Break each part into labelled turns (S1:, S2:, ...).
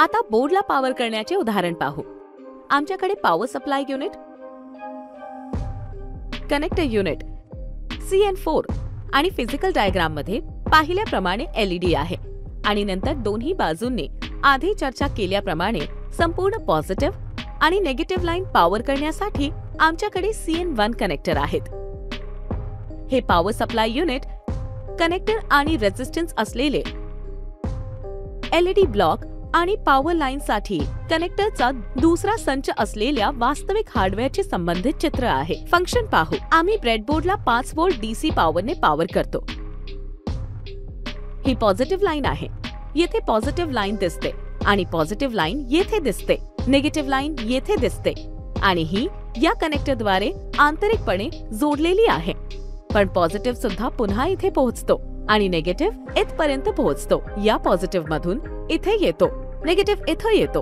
S1: आता बोर्डला पॉवर करण्याचे उदाहरण पाहू। आमच्याकडे power supply unit, connector unit, CN4 आणि फिजिकल डायग्राम मध्ये पाहिल्याप्रमाणे LED आहे आणि नंतर दोन्ही बाजूंनी आधी चर्चा केल्याप्रमाणे संपूर्ण पॉझिटिव्ह आणि नेगेटिव्ह लाईन पॉवर करण्यासाठी आमच्याकडे CN1 कनेक्टर आहेत। हे पॉवर सप्लाय युनिट कनेक्टर आणि रेझिस्टन्स असलेले LED ब्लॉक आणि पॉवर लाईन साठी कनेक्टरचा दुसरा संच असलेल्या वास्तविक हार्डवेअरचे संबंधित चित्र आहे। फंक्शन पाहू। आम्ही ब्रेडबोर्डला 5 व्होल्ट DC पॉवरने पॉवर करतो। ही पॉझिटिव्ह लाईन आहे, येथे पॉझिटिव्ह लाईन दिसते आणि पॉझिटिव्ह लाईन येथे दिसते, निगेटिव्ह लाईन येथे दिसते आणि ही या कनेक्टरद्वारे आंतरिकपणे जोडलेली आहे। पण पॉझिटिव्ह सुद्धा पुन्हा इथे पोहोचतो आणि निगेटिव्ह इथपर्यंत पोहोचतो। या पॉझिटिव्ह मधून इथे येतो, निगेटिव्ह इथे येतो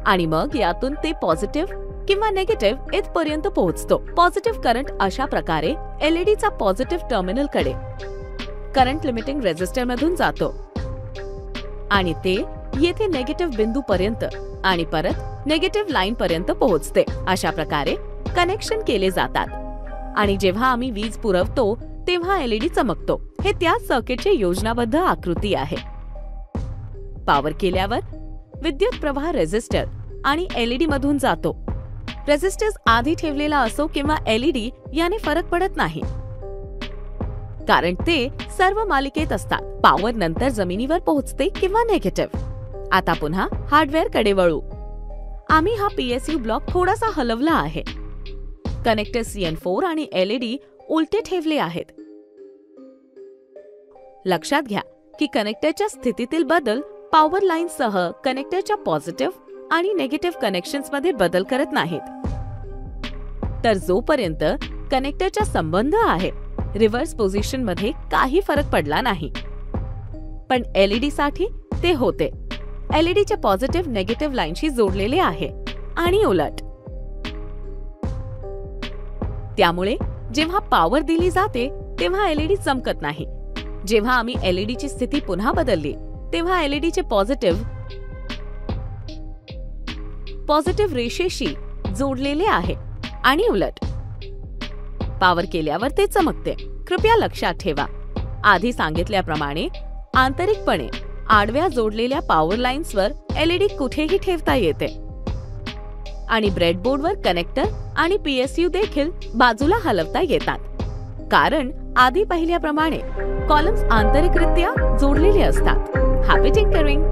S1: आणि मग यातून ते पॉझिटिव्ह किंवा निगेटिव्ह इथपर्यंत पोहोचतो। पॉझिटिव्ह करंट अशा प्रकारे LED चा पॉझिटिव्ह टर्मिनल कडे करंट लिमिटिंग रेझिस्टर मधून जातो आणि ते येथे निगेटिव्ह बिंदू पर्यंत आणि परत निगेटिव्ह लाईन पर्यंत पोहोचते। अशा प्रकारे कनेक्शन केले जातात आणि जेव्हा आम्ही वीज पुरवतो तेव्हा LED चमकतो। हे त्या सर्किटचे योजनाबद्ध आकृती आहे। पॉवर केल्यावर विद्युत प्रवाह रेझिस्टर आणि LED मधून जातो। रेझिस्टन्स आधी ठेवलेला असो किंवा LED याने फरक पडत नाही, कारण ते सर्व मालिकेत असतात। पॉवर नंतर जमिनीवर पोहोचते किंवा निगेटिव्ह। आता पुन्हा हार्डवेअर कडे वळू। आम्ही हा PSU ब्लॉक थोडासा हलवला आहे। कनेक्टर CN4 आणि LED उलटे ठेवले आहेत। लक्षात घ्या की कनेक्टरच्या स्थितीतील बदल पॉवर लाईन सह कनेक्टरच्या पॉझिटिव्ह आणि निगेटिव्ह कनेक्शन्स मध्ये बदल करत नाहीत। तर जोपर्यंत कनेक्टरचा संबंध आहे, रिव्हर्स पोझिशन मध्ये काही फरक पडला नाही, पण LED साठी ते होते। LED च्या पॉझिटिव्ह निगेटिव्ह लाईनशी जोडलेले आहे आणि उलट। त्यामुळे जेव्हा पॉवर दिली जाते तेव्हा LED चमकत नाही। जेव्हा आम्ही LED ची स्थिती पुन्हा बदलली तेव्हा LED चे पॉझिटिव्ह रेषेशी जोडलेले आहे आणि उलट। पॉवर केल्यावर ते चमकते। कृपया लक्षात ठेवा, आधी सांगितल्याप्रमाणे आंतरिकपणे आडव्या जोडलेल्या पॉवर लाईन्सवर LED कुठेही ठेवता येते आणि ब्रेडबोर्डवर कनेक्टर आणि PSU देखील बाजूला हलवता येतात, कारण आधी पाहिल्याप्रमाणे कॉलम्स आंतरिकरित्या जोडलेले असतात। Happy tinkering!